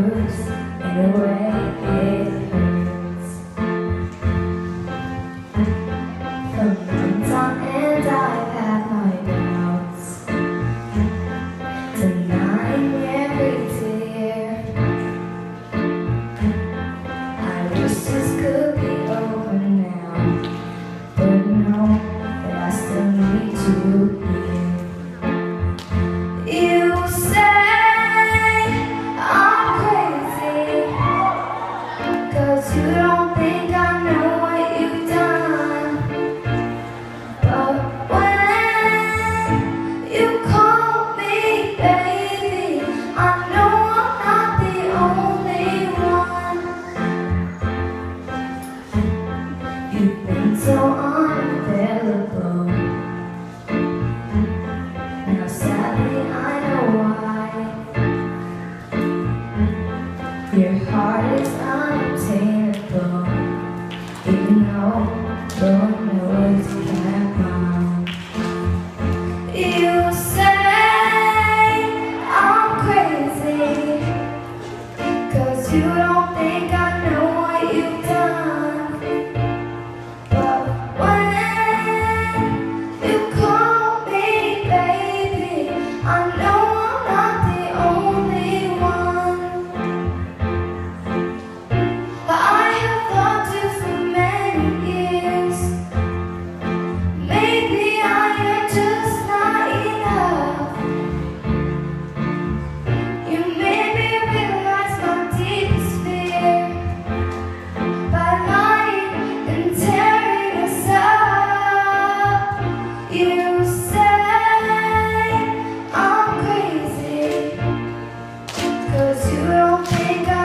bruise in a way it hurts. For months on end I've had my doubts, denying every tear. I wish this could be over now, but know that I still need you here. You say I'm crazy, 'cause you don't think I know what you've done. But when you call me baby, I know I'm not the only one. You've been so unavailable. Now sadly I know why. Your heart is unobtainable, even though Lord knows you can't find. You say I'm crazy, 'cause you don't think I know what you've done. But when you call me baby, I know I'm not the only one. But I have loved you for many years. Maybe I am just not enough. You made me realize my deepest fear by lying and tearing us up. You say I'm crazy, 'cause you don't think I